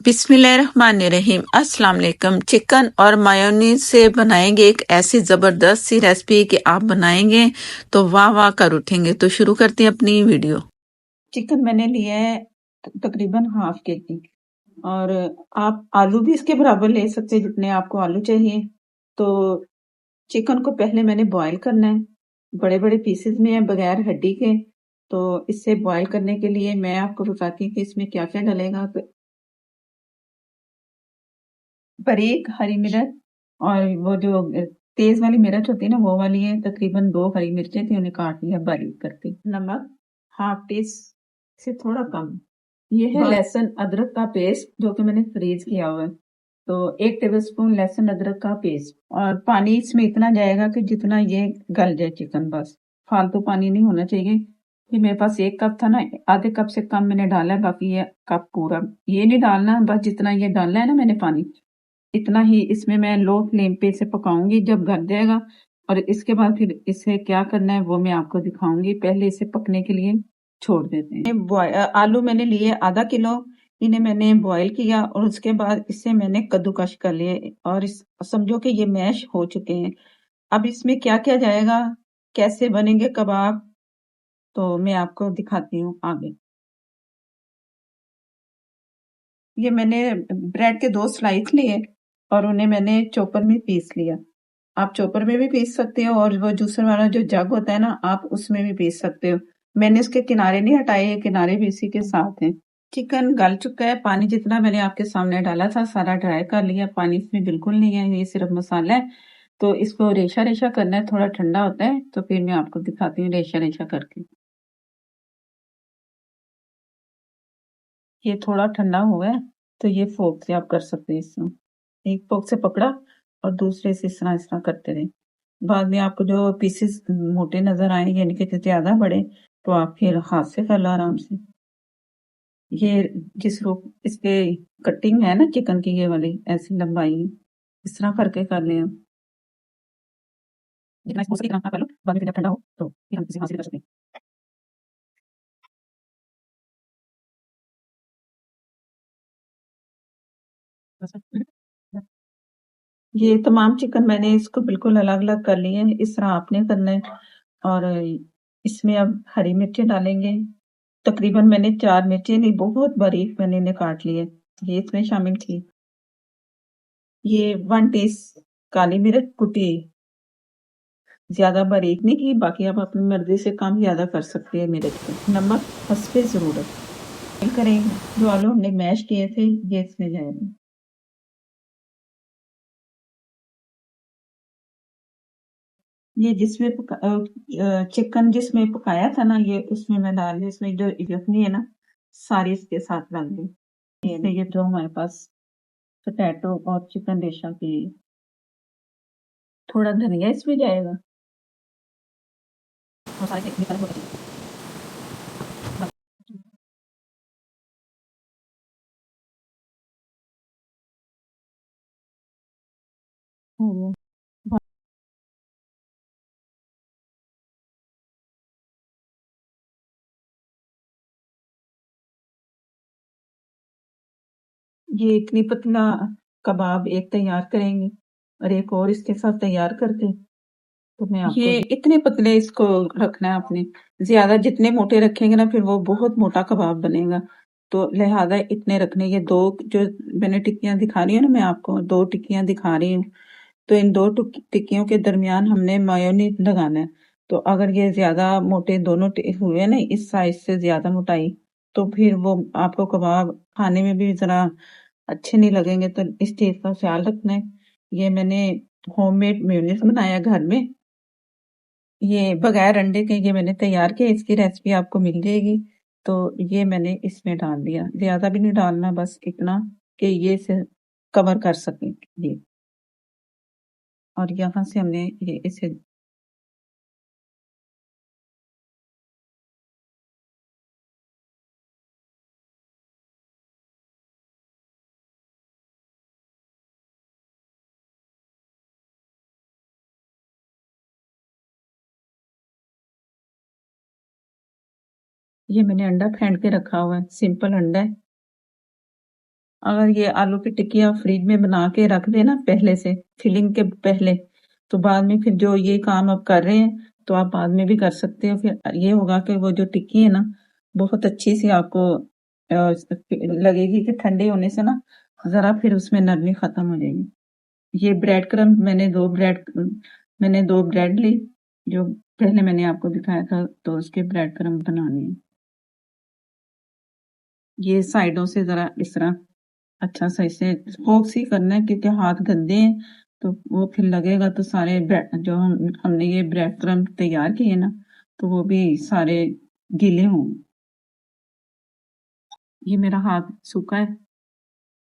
बिस्मिल्लाहिर्रहमानिर्रहीम। अस्सलाम वालेकुम। चिकन और मायोनीज से बनाएंगे एक ऐसी जबरदस्त सी रेसिपी कि आप बनाएंगे तो वाह वाह कर उठेंगे। तो शुरू करते हैं अपनी वीडियो। चिकन मैंने लिया है तकरीबन हाफ के जी, और आप आलू भी इसके बराबर ले सकते हैं जितने आपको आलू चाहिए। तो चिकन को पहले मैंने बॉईल करना है, बड़े बड़े पीसेस में है बगैर हड्डी के। तो इससे बॉईल करने के लिए मैं आपको बताती हूँ कि इसमें क्या क्या डलेगा। तो बारीक हरी मिर्च, और वो जो तेज वाली मिर्च होती है ना वो वाली है, तकरीबन 2 हरी मिर्चें थी, उन्हें काट लिया बारीक करके। नमक हाफ टी से थोड़ा कम। ये है लहसुन अदरक का पेस्ट जो कि मैंने फ्रीज किया हुआ है। तो 1 टेबल स्पून लहसुन अदरक का पेस्ट, और पानी इसमें इतना जाएगा कि जितना ये गल जाए चिकन, बस फालतू पानी नहीं होना चाहिए। ये मेरे पास 1 कप था ना, आधे कप से कम मैंने डाला है, बाकी ये कप पूरा ये नहीं डालना, बस जितना ये डालना है ना मैंने पानी, इतना ही इसमें मैं लो फ्लेम पे इसे पकाऊंगी जब गल जाएगा। और इसके बाद फिर इसे क्या करना है वो मैं आपको दिखाऊंगी। पहले इसे पकने के लिए छोड़ देते हैं। आलू मैंने लिए ½ किलो, इन्हें मैंने बॉईल किया और उसके बाद इसे मैंने कद्दूकश कर लिए, और इस समझो कि ये मैश हो चुके हैं। अब इसमें क्या क्या जाएगा, कैसे बनेंगे कबाब, तो मैं आपको दिखाती हूँ आगे। ये मैंने ब्रेड के 2 स्लाइस लिए और उन्हें मैंने चॉपर में पीस लिया। आप चॉपर में भी पीस सकते हो, और वो जूसर वाला जो जग होता है ना, आप उसमें भी पीस सकते हो। मैंने इसके किनारे नहीं हटाए, ये किनारे भी इसी के साथ हैं। चिकन गल चुका है, पानी जितना मैंने आपके सामने डाला था सारा ड्राई कर लिया, पानी इसमें बिल्कुल नहीं है, ये सिर्फ मसाला है। तो इसको रेशा रेशा करना है, थोड़ा ठंडा होता है तो फिर मैं आपको दिखाती हूँ रेशा रेशा करके। ये थोड़ा ठंडा हुआ है तो ये फोक से आप कर सकते हैं। इसमें एक फोक से पकड़ा और दूसरे से इस तरह करते रहे। बाद में आपको जो पीसेस मोटे नजर आए, यानी कि ज्यादा बड़े, तो आप फिर हाथ से कर लो आराम से। ये जिस रूप इसके कटिंग है ना चिकन की, ये वाली ऐसी लंबाई इस तरह करके कर लें। जितना इसको इतना कर लो, बाद में फिर जब ठंडा हो तो फिर हम इसे हाथ से कर सकते हैं। बस। ये तमाम चिकन मैंने इसको बिल्कुल अलग अलग कर लिए हैं, इस तरह आपने करना है। और इसमें अब हरी मिर्चें डालेंगे। तकरीबन मैंने 4 मिर्चें नहीं, बहुत बारीक मैंने इन्हें काट लिए, ये इसमें शामिल थी। ये 1 टी काली मिर्च कुटी, ज्यादा बारीक नहीं की, बाकी आप अपनी मर्जी से कम ज्यादा कर सकते हैं मिर्च को। नमक हस्बे जरूरत। करेंगे जो आलू हमने मैश किए थे ये इसमें जाएंगे। ये जिसमें चिकन जिसमें पकाया था ना, ये उसमें मैं डाल दी, इसमें जो यखनी है ना सारी इसके साथ डाल दी। इसमें ये जो हमारे पास पोटैटो और चिकन रेशा की, थोड़ा धनिया इसमें जाएगा और सारे निकल बहुत अच्छी। हम्म, ये इतनी पतला कबाब एक तैयार करेंगे और एक और इसके साथ तैयार करके, तो मैं आपको ये इतने पतले इसको रखना है आपने। ज्यादा जितने मोटे रखेंगे ना फिर वो बहुत मोटा कबाब बनेगा, तो लिहाजा इतने रखने। ये दो जो मैंने टिक्कियां दिखा रही हूँ ना, मैं आपको 2 टिक्कियां दिखा रही हूँ, तो इन टिक्कियों के दरमियान हमने मायोनीज लगाना है। तो अगर ये ज्यादा मोटे दोनों हुए ना, इस साइज से ज्यादा मोटाई, तो फिर वो आपको कबाब खाने में भी जरा अच्छे नहीं लगेंगे। तो इस चीज का ख्याल रखना है। ये मैंने होममेड मेयोनीज बनाया घर में, ये बगैर अंडे के ये मैंने तैयार किया, इसकी रेसिपी आपको मिल जाएगी। तो ये मैंने इसमें डाल दिया, ज्यादा भी नहीं डालना, बस इतना कि ये इसे कवर कर सके ये। और यहाँ से हमने ये इसे, ये मैंने अंडा फेंट के रखा हुआ है, सिंपल अंडा है। अगर ये आलू की टिक्की आप फ्रिज में बना के रख देना पहले से, फिलिंग के पहले, तो बाद में फिर जो ये काम आप कर रहे हैं तो आप बाद में भी कर सकते हो। फिर ये होगा कि वो जो टिक्की है ना बहुत अच्छी सी आपको लगेगी कि ठंडे होने से ना जरा फिर उसमें नरमी खत्म हो जाएगी। ये ब्रेड क्रम्ब मैंने दो ब्रेड ली, जो पहले मैंने आपको दिखाया था, तो उसके ब्रेड क्रम्ब बनाने हैं। ये साइडों से जरा इस तरह अच्छा सा इसे फोक सी करना है, क्योंकि हाथ गंदे हैं तो वो फिर लगेगा तो सारे जो हमने ये ब्रेड क्रम्ब तैयार किए ना तो वो भी सारे गीले होंगे। ये मेरा हाथ सूखा है,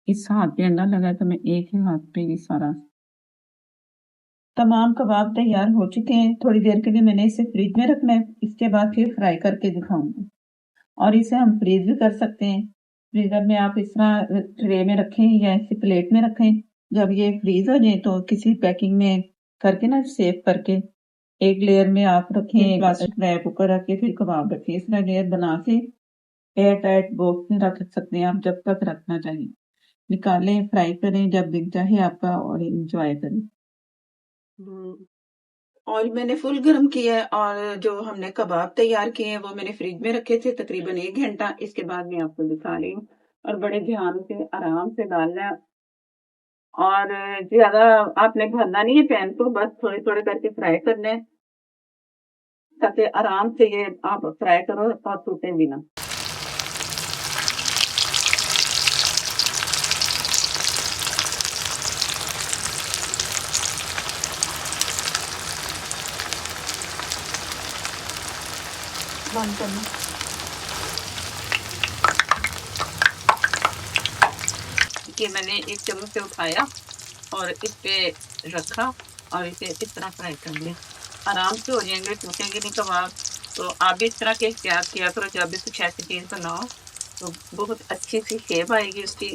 इस हाथ पे अंडा लगा है तो मैं एक ही हाथ पे ये सारा तमाम कबाब तैयार हो चुके हैं। थोड़ी देर के लिए मैंने इसे फ्रिज में रखना है, इसके बाद फिर फ्राई करके दिखाऊंगी। और इसे हम फ्रीज भी कर सकते हैं। फ्रीजर में आप इस तरह ट्रे में रखें या ऐसे प्लेट में रखें। जब ये फ्रीज हो जाए तो किसी पैकिंग में करके ना सेव करके एक लेयर में आप रखें, प्लास्टिक रैप ऊपर रख के फिर कबाब रखें। इस तरह लेयर बना के एयर टाइट बॉक्स में रख सकते हैं आप, जब तक रखना चाहिए। निकालें, फ्राई करें जब दिल चाहे आपका, और इंजॉय करें। ऑयल मैंने फुल गर्म किया है और जो हमने कबाब तैयार किए हैं वो मैंने फ्रिज में रखे थे तकरीबन 1 घंटा। इसके बाद मैं आपको दिखा रही हूँ। और बड़े ध्यान से आराम से डालना है, और ज्यादा आपने भरना नहीं है पैन को, बस थोड़े थोड़े करके फ्राई करना है ताकि आराम से ये आप फ्राई करो और टूटे भी ना। बंद करना। ये मैंने एक चम्मच से उठाया और इस पे रखा और इसे इस तरह फ्राई कर लिया। आराम से हो जाएंगे, टूटेंगे नहीं कबाब। तो आप भी इस तरह के एहतियात किया करो जब भी कुछ ऐसी चीज़ बनाओ, तो बहुत अच्छी सी शेप आएगी उसकी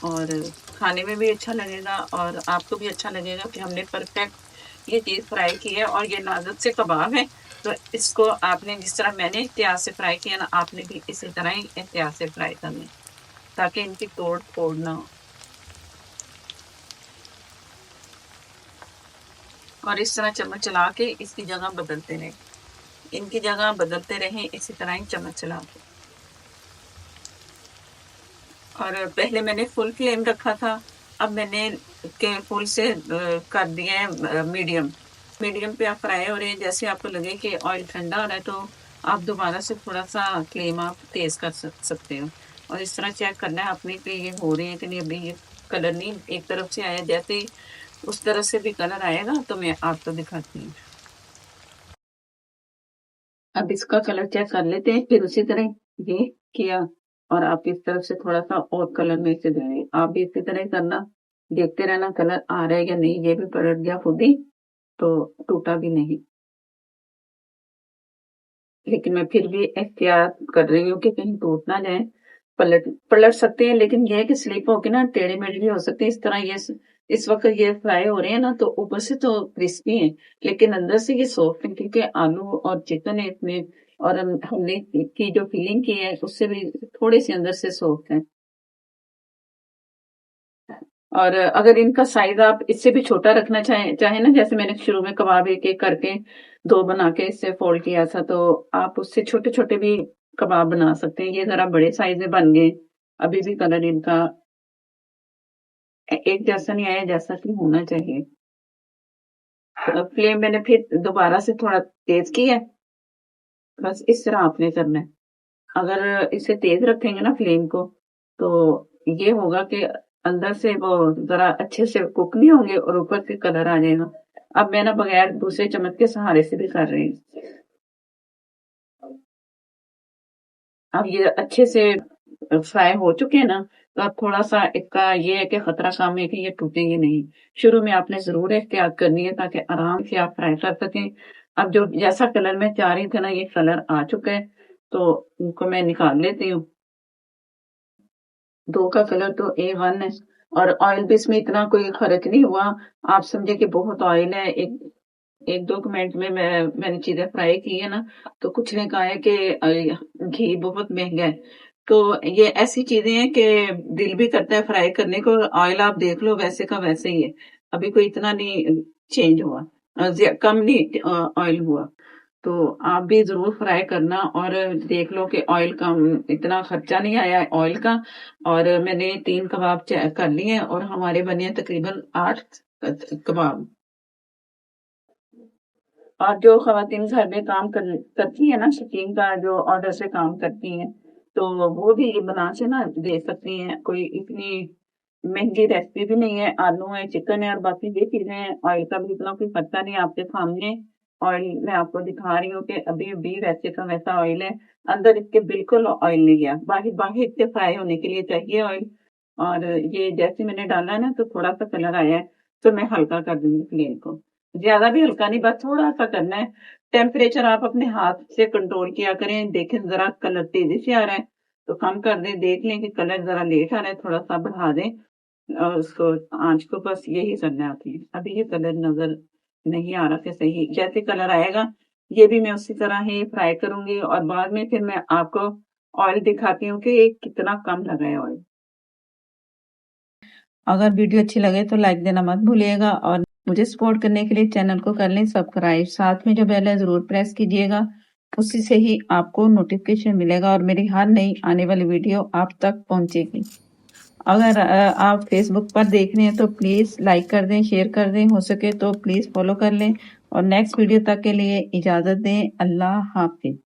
और खाने में भी अच्छा लगेगा और आपको भी अच्छा लगेगा कि हमने परफेक्ट ये चीज़ फ्राई की है। और ये नाजुक से कबाब है, तो इसको आपने जिस तरह मैंने एहतियात से फ्राई किया ना, आपने भी इसी तरह ही एहतियात से फ्राई करना है ताकि इनकी तोड़ फोड़ ना हो। और इस तरह चम्मच चला के इसकी जगह बदलते रहें, इनकी जगह बदलते रहें इसी तरह ही चम्मच चला के। और पहले मैंने फुल फ्लेम रखा था, अब मैंने के फुल से कर दिया है मीडियम। मीडियम पे आप फ्राई हो रहे हैं। जैसे आपको लगे कि ऑयल ठंडा हो रहा है तो आप दोबारा से थोड़ा सा फ्लेम आप तेज कर सकते हो और इस तरह चेक करना है अपने कि ये हो रहे हैं कि नहीं। अभी ये कलर नहीं एक तरफ से आया, जैसे ही उस तरह से भी कलर आएगा तो मैं आपको दिखाती हूँ। अब इसका कलर चेक कर लेते हैं, फिर उसी तरह ये किया और आप इस तरफ से थोड़ा सा और कलर में से देंगे। आप भी इसी तरह करना, देखते रहना कलर आ रहा है या नहीं। ये भी पलट गया खुद ही, तो टूटा भी नहीं। लेकिन मैं फिर भी एहतियात कर रही हूँ कि कहीं टूट ना जाए। पलट पलट सकते हैं, लेकिन यह है कि स्लिप होके ना टेढ़े मेढ़े भी हो सकते हैं। इस तरह ये इस वक्त ये फ्राई हो रहे हैं ना, तो ऊपर से तो क्रिस्पी है लेकिन अंदर से ये सॉफ्ट है, क्योंकि आलू और चिकन है इसमें। और हमने की जो फीलिंग की है उससे भी थोड़े से अंदर से सॉफ्ट है। और अगर इनका साइज आप इससे भी छोटा रखना चाहे ना, जैसे मैंने शुरू में कबाब एक एक करके दो बना के इससे फोल्ड किया था, तो आप उससे छोटे छोटे भी कबाब बना सकते हैं। ये जरा बड़े साइज में बन गए। अभी भी कलर इनका एक जैसा नहीं आया जैसा कि होना चाहिए। तो फ्लेम मैंने फिर दोबारा से थोड़ा तेज किया है। बस इस तरह आपने करना है। अगर इसे तेज रखेंगे ना फ्लेम को, तो ये होगा कि अंदर से वो जरा अच्छे से कुक नहीं होंगे और ऊपर से कलर आ जाएगा। अब मैं ना बगैर दूसरे चम्मच के सहारे से भी कर रही हूँ। अब ये अच्छे से फ्राई हो चुके हैं ना, तो अब थोड़ा सा इसका ये है कि खतरा कम है कि ये टूटेंगे नहीं। शुरू में आपने जरूर एहतियात करनी है ताकि आराम से आप फ्राई कर सकें। अब जो जैसा कलर मैं चाह रही थी ना, ये कलर आ चुका है, तो इनको मैं निकाल लेती हूँ। दो का कलर तो A1 है और ऑयल भी इसमें इतना कोई फर्क नहीं हुआ। आप समझे कि बहुत ऑयल है। एक एक दो कमेंट में मैंने चीजें फ्राई की है ना, तो कुछ ने कहा है कि घी बहुत महंगा है। तो ये ऐसी चीजें हैं कि दिल भी करता है फ्राई करने को। ऑयल आप देख लो वैसे का वैसे ही है, अभी कोई इतना नहीं चेंज हुआ, कम नहीं ऑयल हुआ। तो आप भी जरूर फ्राई करना और देख लो कि ऑयल कम, इतना खर्चा नहीं आया है ऑयल का। और मैंने 3 कबाब चेक कर लिए हैं और हमारे बने हैं तकरीबन 8 कबाब। और जो खवातीन घर में काम करती है ना, कुकिंग का जो ऑर्डर से काम करती हैं, तो वो भी ये बना से ना दे सकती हैं। कोई इतनी महंगी रेसिपी भी नहीं है, आलू है, चिकन है और बाकी ये चीजें हैं। ऑयल का भी इतना कोई पता नहीं, आपके सामने ऑयल मैं आपको दिखा रही हूँ कि अभी भी वैसे का वैसा ऑयल है, अंदर इसके बिल्कुल ऑयल नहीं गया। बाहर बाहर इसके फ्राई होने के लिए चाहिए ऑयल। और ये जैसे मैंने डाला है ना तो थोड़ा सा कलर आया है, तो मैं हल्का कर दूंगी फ्लेम को, ज्यादा भी हल्का नहीं, बस थोड़ा सा करना है। टेम्परेचर आप अपने हाथ से कंट्रोल किया करें, देखें जरा कलर तेजी से आ रहा है तो कम कर दें, देख लें कि कलर जरा लेट आ रहा है थोड़ा सा बढ़ा दें। और उसको आंच को बस यही करना आती है। अभी ये कलर नजर नहीं आ रहा कि सही, जैसे कलर आएगा ये भी मैं उसी तरह ही फ्राई करूंगी और बाद में फिर मैं आपको ऑयल दिखाती हूँ कि कितना कम लगा है ऑयल। अगर वीडियो अच्छी लगे तो लाइक देना मत भूलिएगा और मुझे सपोर्ट करने के लिए चैनल को कर लें सब्सक्राइब, साथ में जो बेल है जरूर प्रेस कीजिएगा, उसी से ही आपको नोटिफिकेशन मिलेगा और मेरी हर नई आने वाली वीडियो आप तक पहुंचेगी। अगर आप फेसबुक पर देख रहे हैं तो प्लीज लाइक कर दें, शेयर कर दें, हो सके तो प्लीज फॉलो कर लें और नेक्स्ट वीडियो तक के लिए इजाजत दें। अल्लाह हाफिज।